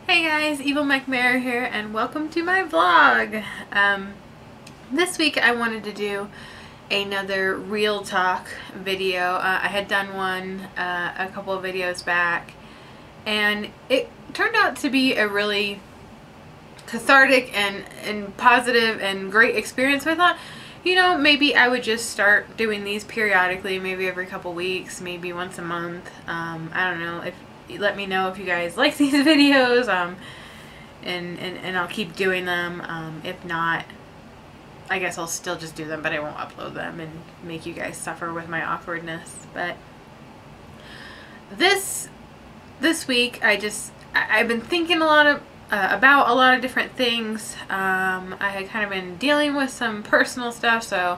Hey guys, Evil Mech Meru here, and welcome to my vlog. This week I wanted to do another real talk video. I had done one a couple of videos back, and it turned out to be a really cathartic and positive and great experience. So I thought, you know, maybe I would just start doing these periodically, maybe every couple weeks, maybe once a month. I don't know. If let me know if you guys like these videos, and I'll keep doing them. If not, I guess I'll still just do them, but I won't upload them and make you guys suffer with my awkwardness. But this week, I've been thinking a lot of about a lot of different things. I had kind of been dealing with some personal stuff, so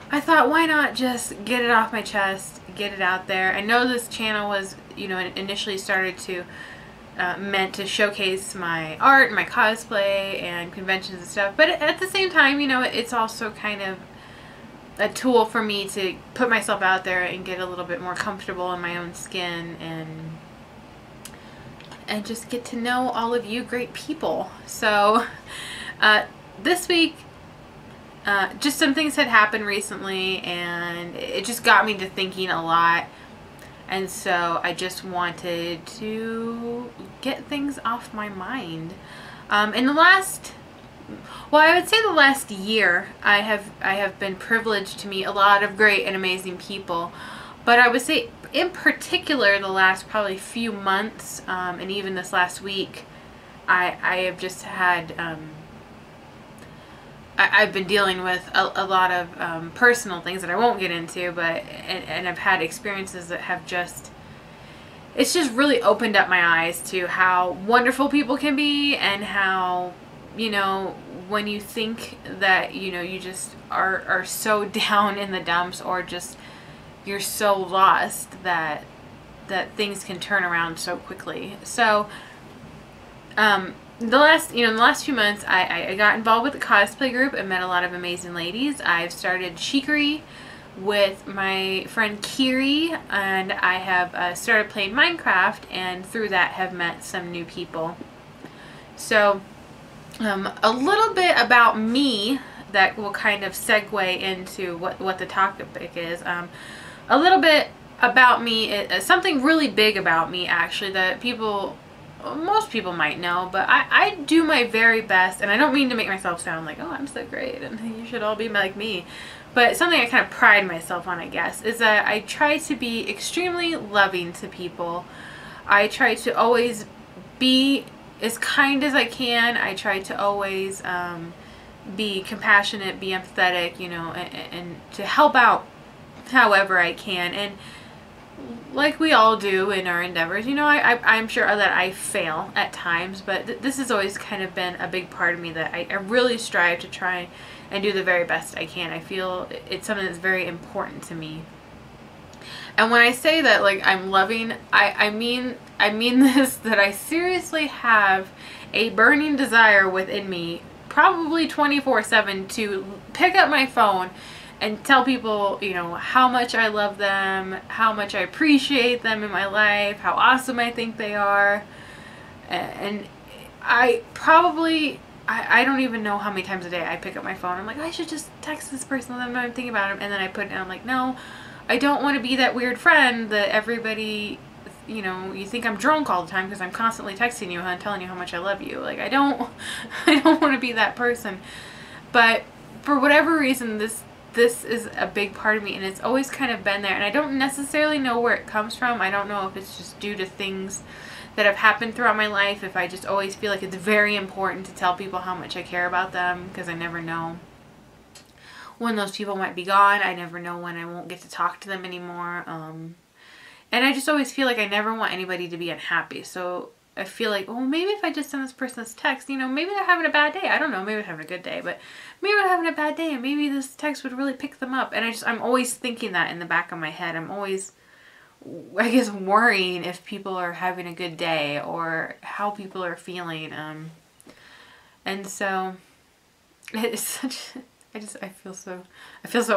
I thought, why not just get it off my chest, get it out there. I know this channel was, you know, initially started to meant to showcase my art, my cosplay, and conventions and stuff, but at the same time, you know, it's also kind of a tool for me to put myself out there and get a little bit more comfortable in my own skin and just get to know all of you great people. So this week, just some things had happened recently, and it just got me to thinking a lot. And so I just wanted to get things off my mind. In the last, well, I would say the last year, I have been privileged to meet a lot of great and amazing people. But I would say, in particular, the last probably few months, and even this last week, I have just had, I've been dealing with a lot of personal things that I won't get into, but and I've had experiences that have just, it's just really opened up my eyes to how wonderful people can be, and how, you know, when you think that, you know, you just are so down in the dumps, or just you're so lost, that things can turn around so quickly. So the last few months, I got involved with the cosplay group and met a lot of amazing ladies. I've started Chicory with my friend Teary, and I have started playing Minecraft, and through that have met some new people. So a little bit about me that will kind of segue into what the topic is. A little bit about me, something really big about me, actually, that most people might know, but I do my very best, and I don't mean to make myself sound like, oh, I'm so great and you should all be like me, but something I kind of pride myself on, I guess, is that I try to be extremely loving to people. I try to always be as kind as I can. I try to always be compassionate, be empathetic, you know, and to help out however I can. And like we all do in our endeavors, you know, I'm sure that I fail at times, but this has always kind of been a big part of me, that I really strive to try and do the very best I can. I feel it's something that's very important to me. And when I say that, like, I'm loving, I mean this, that I seriously have a burning desire within me, probably 24/7, to pick up my phone and tell people, you know, how much I love them, how much I appreciate them in my life, how awesome I think they are. And I don't even know how many times a day I pick up my phone. I'm like, I should just text this person, let them know I'm thinking about them. And then I put it down, I'm like, no, I don't want to be that weird friend that everybody, you know, you think I'm drunk all the time because I'm constantly texting you and telling you how much I love you. Like, I don't want to be that person. But for whatever reason, this is a big part of me, and it's always kind of been there, and I don't necessarily know where it comes from. I don't know if it's just due to things that have happened throughout my life, if I just always feel like it's very important to tell people how much I care about them, because I never know when those people might be gone. I never know when I won't get to talk to them anymore. And I just always feel like I never want anybody to be unhappy. So I feel like, well, maybe if I just send this person this text, you know, maybe they're having a bad day. I don't know, maybe they're having a good day, but maybe they're having a bad day, and maybe this text would really pick them up. And I'm always thinking that in the back of my head. I'm always, I guess, worrying if people are having a good day or how people are feeling. And so it's such, I feel so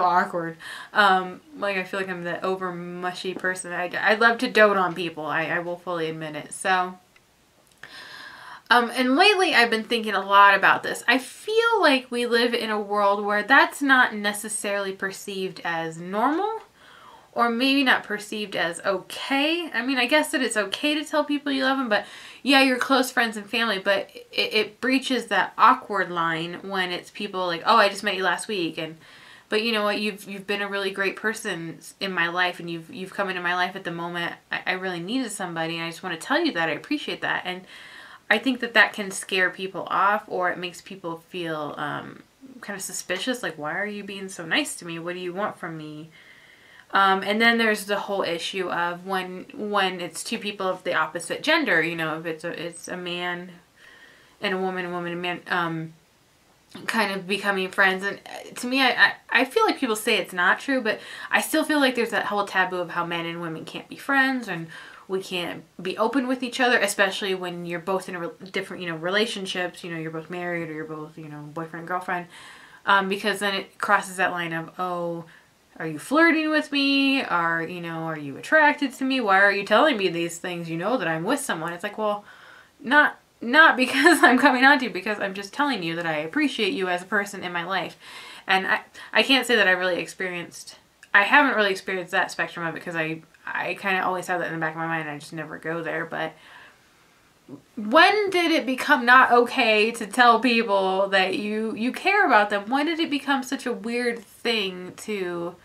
awkward. Like, I feel like I'm the over mushy person. I love to dote on people. I will fully admit it. So And lately I've been thinking a lot about this. I feel like we live in a world where that's not necessarily perceived as normal, or maybe not perceived as okay. I mean, I guess that it's okay to tell people you love them, but yeah, your close friends and family, but it breaches that awkward line when it's people like, oh, I just met you last week, and but you know what, you've been a really great person in my life, and you've come into my life at the moment I really needed somebody, and I just want to tell you that I appreciate that. And I think that that can scare people off, or it makes people feel kind of suspicious, like, why are you being so nice to me? What do you want from me? And then there's the whole issue of when it's two people of the opposite gender, you know, if it's a man and a woman and man, kind of becoming friends. And to me, I feel like people say it's not true, but I still feel like there's that whole taboo of how men and women can't be friends, and we can't be open with each other, especially when you're both in different, you know, relationships, you know, you're both married or you're both, you know, boyfriend and girlfriend, because then it crosses that line of, oh, are you flirting with me? Are you attracted to me? Why are you telling me these things? You know that I'm with someone. It's like, well, not because I'm coming on to you, because I'm just telling you that I appreciate you as a person in my life. And I can't say that I haven't really experienced that spectrum of it, because I kind of always have that in the back of my mind. I just never go there. But when did it become not okay to tell people that you care about them? When did it become such a weird thing to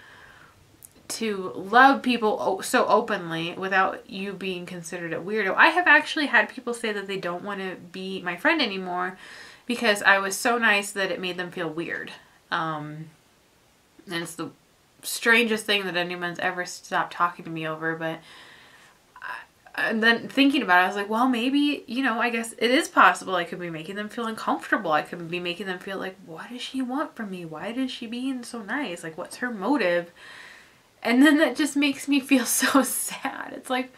love people so openly without you being considered a weirdo? I have actually had people say that they don't want to be my friend anymore because I was so nice that it made them feel weird. And it's the strangest thing that anyone's ever stopped talking to me over. But and then thinking about it, I was like, well, maybe, you know, I guess it is possible I could be making them feel uncomfortable. I could be making them feel like, what does she want from me? Why is she being so nice? Like, what's her motive? And then that just makes me feel so sad. It's like,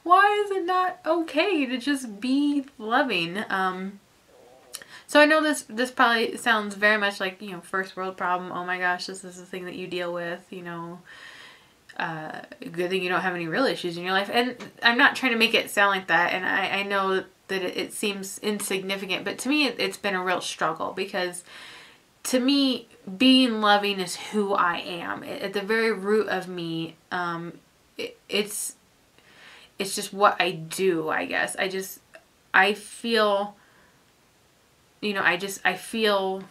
why is it not okay to just be loving? So I know this probably sounds very much like, you know, first world problem. Oh my gosh, this is the thing that you deal with, you know. Good thing you don't have any real issues in your life. And I'm not trying to make it sound like that. And I know that it seems insignificant, but to me it's been a real struggle, because to me being loving is who I am. At the very root of me, it's just what I do, I guess. I feel, you know, I feel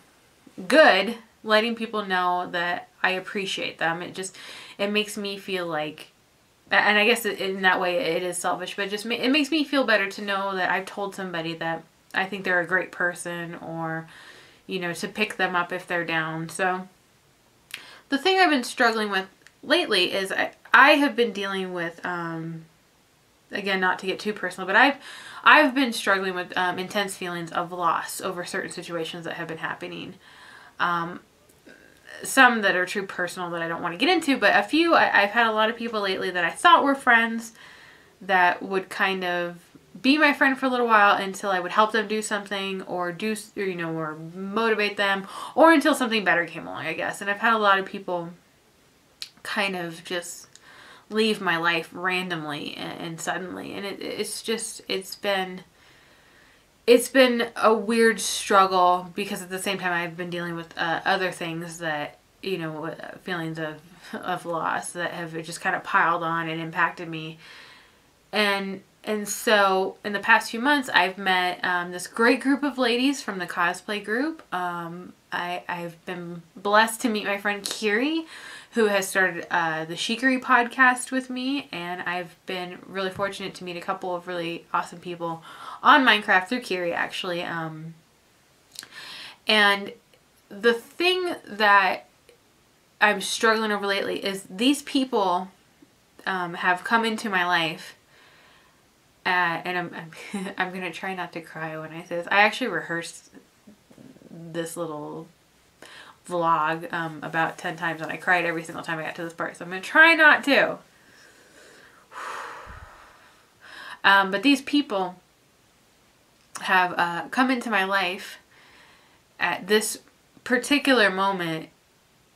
good letting people know that I appreciate them. It makes me feel like, and I guess in that way it is selfish, but it makes me feel better to know that I've told somebody that I think they're a great person, or, you know, to pick them up if they're down. So the thing I've been struggling with lately is I have been dealing with, again, not to get too personal, but I've been struggling with intense feelings of loss over certain situations that have been happening. Some that are true personal that I don't want to get into, but a few, I've had a lot of people lately that I thought were friends that would kind of be my friend for a little while until I would help them do something, or you know, or motivate them, or until something better came along, I guess. And I've had a lot of people kind of just leave my life randomly and suddenly, and it's been a weird struggle, because at the same time I've been dealing with other things that, you know, feelings of loss that have just kind of piled on and impacted me. And so in the past few months I've met this great group of ladies from the cosplay group. I've been blessed to meet my friend Kiri, who has started the Chicory podcast with me, and I've been really fortunate to meet a couple of really awesome people on Minecraft through Kiri, actually. And the thing that I'm struggling over lately is these people have come into my life, and I'm gonna try not to cry when I say this. I actually rehearsed this little vlog about 10 times, and I cried every single time I got to this part, so I'm gonna try not to. But these people have come into my life at this particular moment,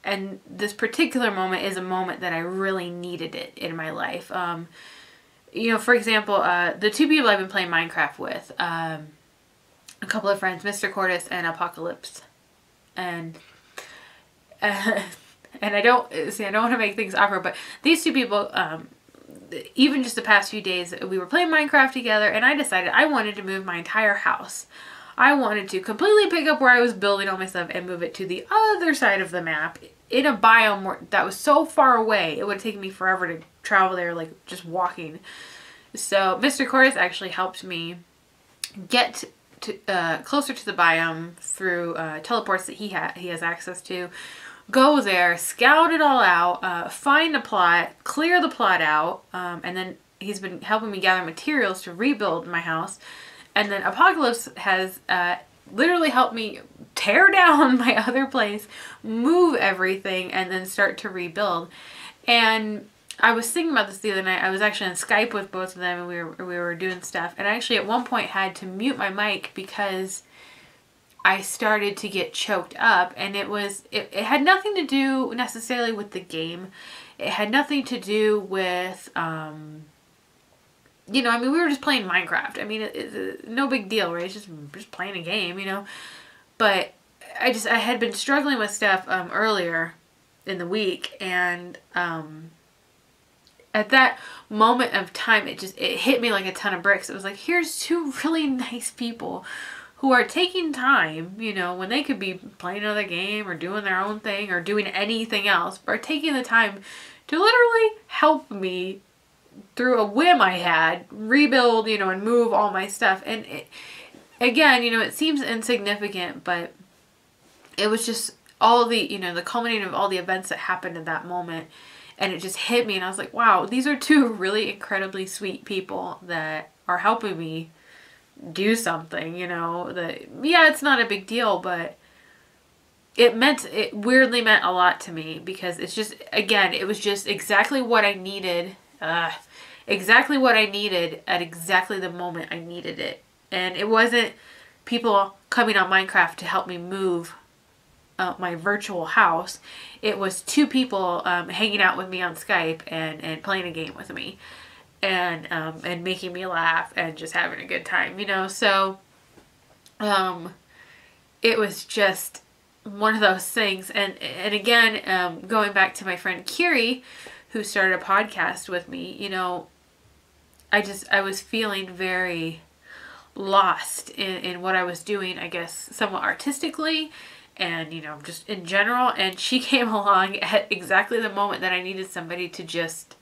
and this particular moment is a moment that I really needed it in my life. You know, for example, the two people I've been playing Minecraft with, a couple of friends, Mr. Cordis and Apocalypse. And and I don't want to make things awkward, but these two people, even just the past few days, we were playing Minecraft together, and I decided I wanted to move my entire house. I wanted to completely pick up where I was building all my stuff and move it to the other side of the map in a biome that was so far away. It would have taken me forever to travel there, like just walking. So Mr. Cordis actually helped me get to, closer to the biome through teleports that he has access to. Go there, scout it all out, find a plot, clear the plot out, and then he's been helping me gather materials to rebuild my house. And then Apocalypse has literally helped me tear down my other place, move everything, and then start to rebuild. And I was thinking about this the other night. I was actually on Skype with both of them, and we were doing stuff. And I actually at one point had to mute my mic because I started to get choked up, and it had nothing to do necessarily with the game. It had nothing to do with, you know, I mean, we were just playing Minecraft. I mean, it's no big deal, right? It's just playing a game, you know. But I had been struggling with stuff earlier in the week, and at that moment of time, it hit me like a ton of bricks. It was like, here's two really nice people who are taking time, you know, when they could be playing another game or doing their own thing or doing anything else, but are taking the time to literally help me through a whim I had, rebuild, you know, and move all my stuff. And again, you know, it seems insignificant, but it was just all the, you know, the culminating of all the events that happened at that moment. And it just hit me, and I was like, wow, these are two really incredibly sweet people that are helping me do something, you know, that, yeah, it's not a big deal, but it weirdly meant a lot to me, because it's just, again, it was just exactly what I needed, exactly what I needed at exactly the moment I needed it. And it wasn't people coming on Minecraft to help me move my virtual house. It was two people hanging out with me on Skype and playing a game with me. And making me laugh and just having a good time, you know. So it was just one of those things. And again, going back to my friend Kiri, who started a podcast with me, you know, I was feeling very lost in what I was doing, I guess, somewhat artistically and, you know, just in general. And she came along at exactly the moment that I needed somebody to just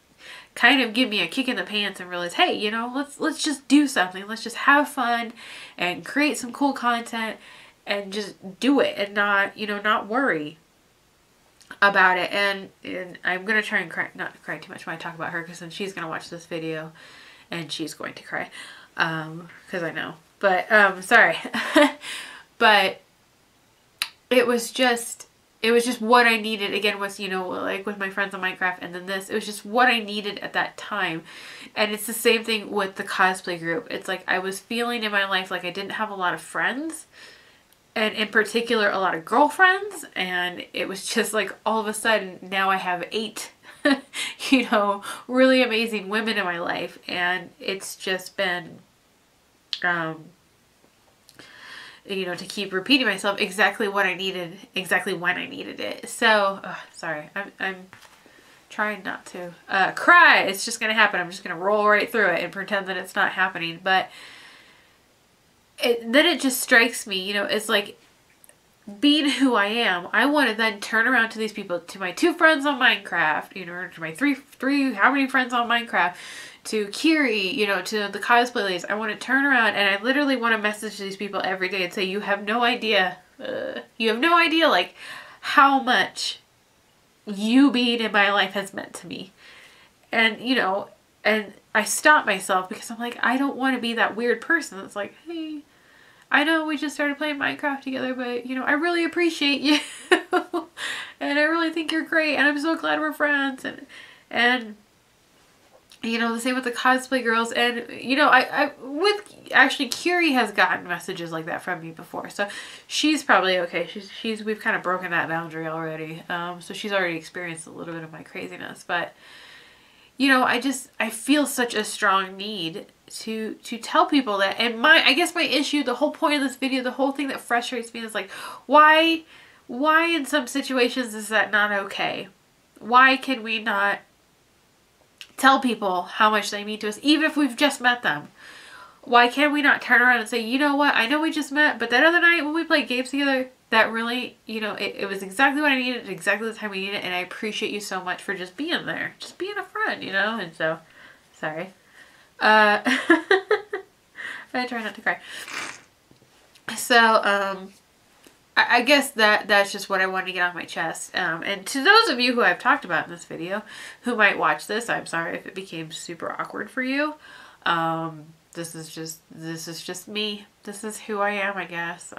kind of give me a kick in the pants and realize, hey, you know, let's just do something. Let's just have fun and create some cool content and just do it and not, you know, not worry about it. And I'm going to try and not cry too much when I talk about her, because then she's going to watch this video and she's going to cry. Because I know. But, sorry. But it was just what I needed. Again, with, you know, like with my friends on Minecraft, and then this, it was just what I needed at that time. And it's the same thing with the cosplay group. It's like I was feeling in my life like I didn't have a lot of friends, and in particular a lot of girlfriends, and it was just like all of a sudden now I have 8 you know, really amazing women in my life, and it's just been you know, to keep repeating myself, exactly what I needed, exactly when I needed it. So, sorry, I'm trying not to cry. It's just going to happen. I'm just going to roll right through it and pretend that it's not happening. But then it just strikes me, you know, it's like, being who I am, I want to then turn around to these people, to my 2 friends on Minecraft, you know, or to my three, how many friends on Minecraft, to Kiri, you know, to the cosplay ladies. I want to turn around and I literally want to message these people every day and say, you have no idea, like, how much you being in my life has meant to me. And, you know, and I stop myself because I'm like, I don't want to be that weird person that's like, hey, I know we just started playing Minecraft together, but, you know, I really appreciate you. And I really think you're great. And I'm so glad we're friends. And you know, the same with the cosplay girls. And, you know, actually, Kiri has gotten messages like that from me before. So she's probably okay. We've kind of broken that boundary already. So she's already experienced a little bit of my craziness. But, you know, I feel such a strong need to tell people that. And I guess my issue, the whole point of this video, the whole thing that frustrates me is like, why in some situations is that not okay? Why can we not tell people how much they mean to us, even if we've just met them? Why can't we not turn around and say, you know what, I know we just met, but that other night when we played games together, that really, you know, it was exactly what I needed at exactly the time we needed it, and I appreciate you so much for just being there, just being a friend, you know? And so, sorry. I try not to cry. So, I guess that's just what I wanted to get off my chest. And to those of you who I've talked about in this video, who might watch this, I'm sorry if it became super awkward for you. This is just me. This is who I am, I guess.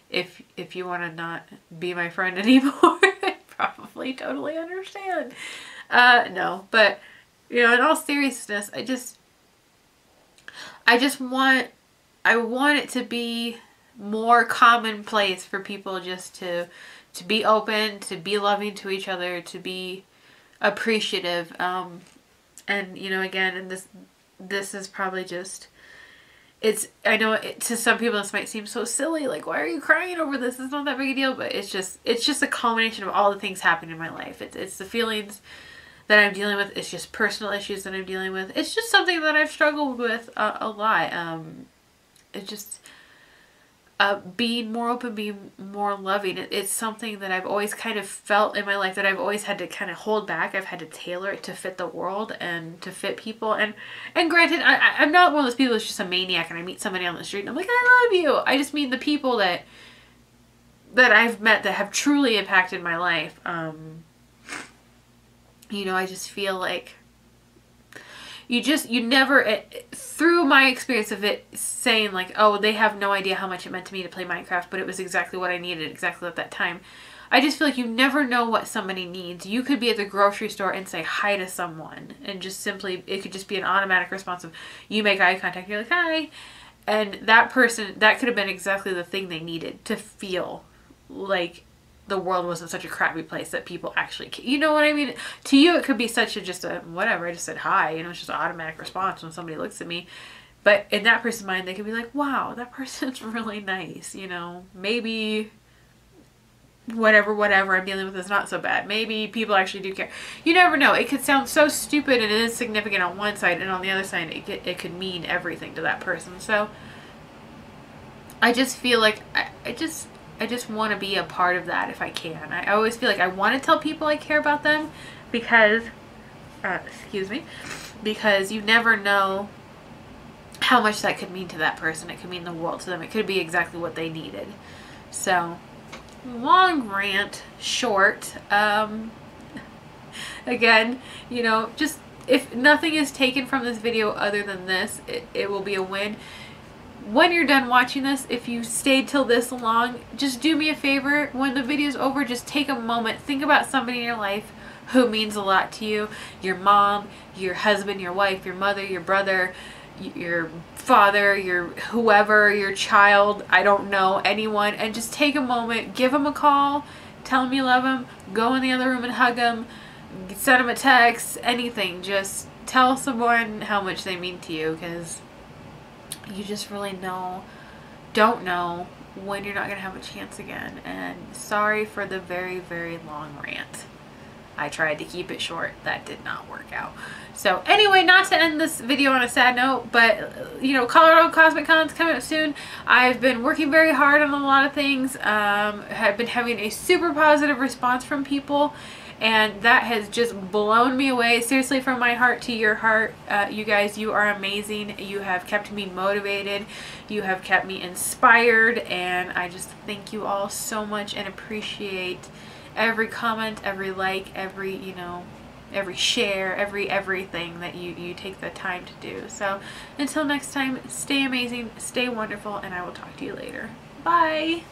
If you want to not be my friend anymore, I probably totally understand. No, but you know, in all seriousness, I want it to be more commonplace for people just to be open, to be loving to each other, to be appreciative. And you know, again, and this is probably just, I know to some people this might seem so silly, like, why are you crying over this? It's not that big a deal, but it's just a culmination of all the things happening in my life. It's the feelings that I'm dealing with. It's just personal issues that I'm dealing with. It's just something that I've struggled with a lot. It's just being more open, being more loving. It's something that I've always kind of felt in my life that I've always had to kind of hold back. I've had to tailor it to fit the world and to fit people. And granted, I'm not one of those people that's just a maniac and I meet somebody on the street and I'm like, I love you. I just mean the people that I've met that have truly impacted my life. You know, I just feel like you never, through my experience of it saying like, oh, they have no idea how much it meant to me to play Minecraft, but it was exactly what I needed exactly at that time. I just feel like you never know what somebody needs. You could be at the grocery store and say hi to someone and just simply, it could just be an automatic response of, you make eye contact, you're like, hi. And that person, that could have been exactly the thing they needed to feel like the world wasn't such a crappy place, that people actually, you know what I mean? To you, it could be such a, just a, whatever, I just said hi, you know, it's just an automatic response when somebody looks at me. But in that person's mind, they could be like, wow, that person's really nice, you know, maybe whatever I'm dealing with is not so bad. Maybe people actually do care. You never know. It could sound so stupid and insignificant on one side, and on the other side, it could mean everything to that person. So I just feel like I just want to be a part of that if I can. I always feel like I want to tell people I care about them because, excuse me, because you never know how much that could mean to that person. It could mean the world to them. It could be exactly what they needed. So, long rant, short. Again, you know, just if nothing is taken from this video other than this, it will be a win. When you're done watching this, if you stayed till this long, just do me a favor. When the video's over, just take a moment. Think about somebody in your life who means a lot to you. Your mom, your husband, your wife, your mother, your brother, your father, your whoever, your child, I don't know, anyone. And just take a moment, give them a call, tell them you love them, go in the other room and hug them, send them a text, anything. Just tell someone how much they mean to you, because you just really don't know when you're not going to have a chance again. And sorry for the very, very long rant. I tried to keep it short. That did not work out. So anyway, not to end this video on a sad note, but you know, Colorado Cosmic Con's coming up soon. I've been working very hard on a lot of things. Have been having a super positive response from people, and that has just blown me away. Seriously, from my heart to your heart, you guys, you are amazing. You have kept me motivated. You have kept me inspired, and I just thank you all so much and appreciate every comment, every like, every, you know, every share, everything that you take the time to do. So until next time, stay amazing, stay wonderful, and I will talk to you later. Bye!